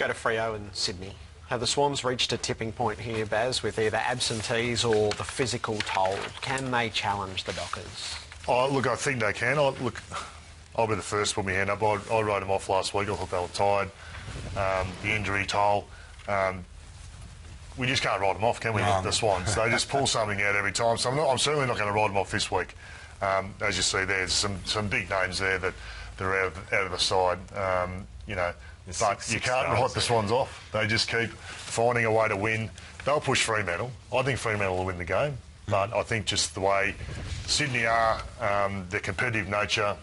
go to Freo and Sydney. Have the Swans reached a tipping point here, Baz, with either absentees or the physical toll? Can they challenge the Dockers? Oh, look, I think they can. I'll be the first to put my hand up. I wrote them off last week. I thought they were tired. The injury toll. We just can't write them off, can we, the Swans? They just pull something out every time. So I'm certainly not going to write them off this week. As you see, there's some big names there that are out of the side. You know, but you can't write the Swans off. They just keep finding a way to win. They'll push Fremantle. I think Fremantle will win the game. But I think just the way Sydney are, their competitive nature,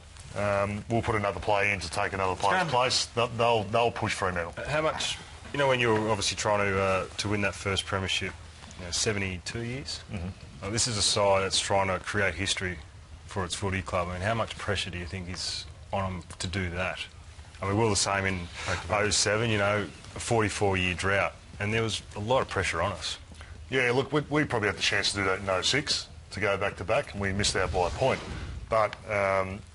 we'll put another player in to take another player's place. They'll push Fremantle. How much, you know, when you were obviously trying to win that first premiership, 72 years? Mm-hmm. This is a side that's trying to create history for its footy club. I mean, how much pressure do you think is on them to do that? I mean, we were the same in 07, you know, a 44-year drought, and there was a lot of pressure on us. Yeah, look, we probably had the chance to do that in 06, to go back-to-back, and we missed out by a point. But,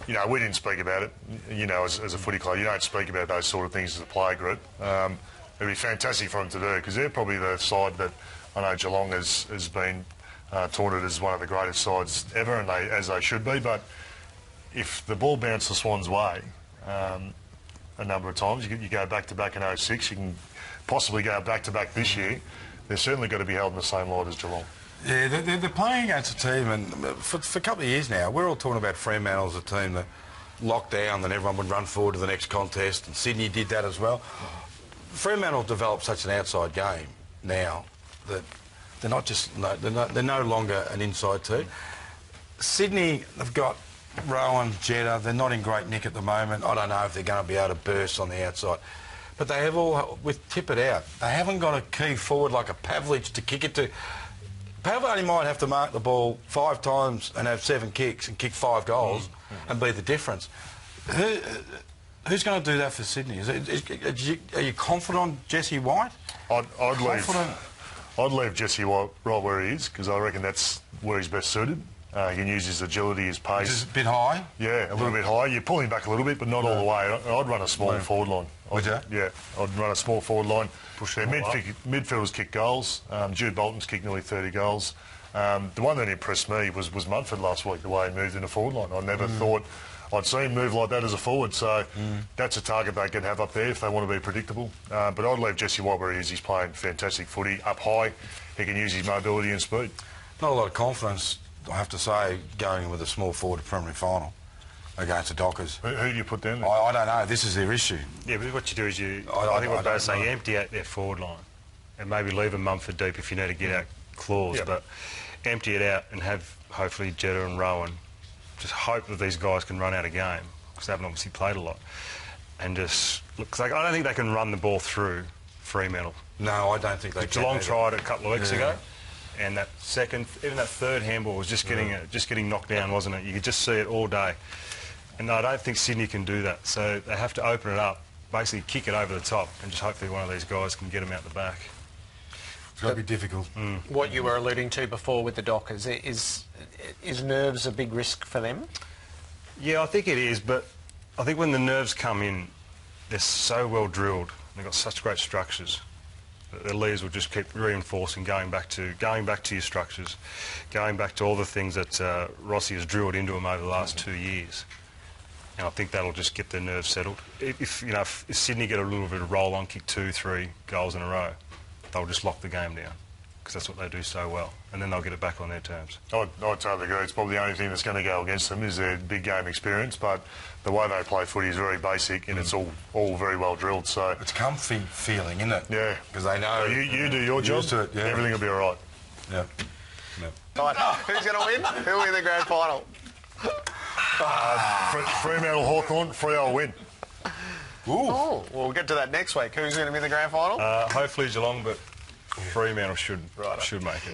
you know, we didn't speak about it. You know, as a footy club, you don't speak about those sort of things as a player group. It'd be fantastic for them to do, because they're probably the side that I know Geelong has been taunted as one of the greatest sides ever, and as they should be. But if the ball bounced the Swans' way a number of times, you go back-to-back in 06, you can possibly go back-to-back this year, they're certainly got to be held in the same light as Geelong. Yeah, they're playing against a team, and for a couple of years now, we're all talking about Fremantle as a team that locked down, then everyone would run forward to the next contest, and Sydney did that as well. Fremantle developed such an outside game now that they're not just they're no longer an inside team. Sydney have got Rowan, Jetta. They're not in great nick at the moment. I don't know if they're going to be able to burst on the outside. But they have all, with Tippett out, they haven't got a key forward like a Pavlich to kick it to. Pavlich only might have to mark the ball 5 times and have 7 kicks and kick 5 goals and be the difference. Who's going to do that for Sydney? Are you confident on Jesse White? I'd leave Jesse White right where he is, because I reckon that's where he's best suited. He can use his agility, his pace. Which is a bit high? Yeah, a little bit high. You pull him back a little bit, but not all the way. I'd run a small forward line. Would you? Yeah, I'd run a small forward line. Their midfielders kick goals. Jude Bolton's kicked nearly 30 goals. The one that impressed me was Mumford last week, the way he moved in a forward line. I never thought I'd see him move like that as a forward, so that's a target they can have up there if they want to be predictable. But I'd leave Jesse White where he is. He's playing fantastic footy, up high. He can use his mobility and speed. Not a lot of confidence, I have to say, going with a small forward preliminary final against the Dockers. Who do you put down there? I don't know. This is their issue. Yeah, but what you do is I think what they're saying, you empty out their forward line and maybe leave a Mumford deep if you need to get out claws, but empty it out and have hopefully Jetta and Rowan. Just hope that these guys can run out a game, because they haven't obviously played a lot. And just look, 'cause I don't think they can run the ball through Fremantle. No, I don't think they can. Geelong tried it a couple of weeks ago, and that second, even that third handball was just getting knocked down, wasn't it? You could just see it all day. And I don't think Sydney can do that, so they have to open it up, basically kick it over the top, and just hopefully one of these guys can get them out the back. It's going to be difficult. What you were alluding to before with the Dockers, is nerves a big risk for them? Yeah, I think it is, but I think when the nerves come in, they're so well drilled, they've got such great structures, that their leaders will just keep reinforcing, going back to your structures, going back to all the things that Rossi has drilled into them over the last 2 years. And I think that'll just get their nerves settled. If Sydney get a little bit of roll on, kick 2, 3 goals in a row, they'll just lock the game down, because that's what they do so well, and then they'll get it back on their terms. I totally agree. It's probably the only thing that's going to go against them is their big game experience, but the way they play footy is very basic, and it's all very well drilled. So it's comfy feeling, isn't it? Yeah, because they know you do your job. To it, yeah. Everything will be all right. Yeah. Right, who's going to win? Who'll win the grand final? Fremantle, Hawthorn, Freo will win. Oh, we'll get to that next week. Who's going to be in the grand final? Hopefully Geelong, but Fremantle should make it.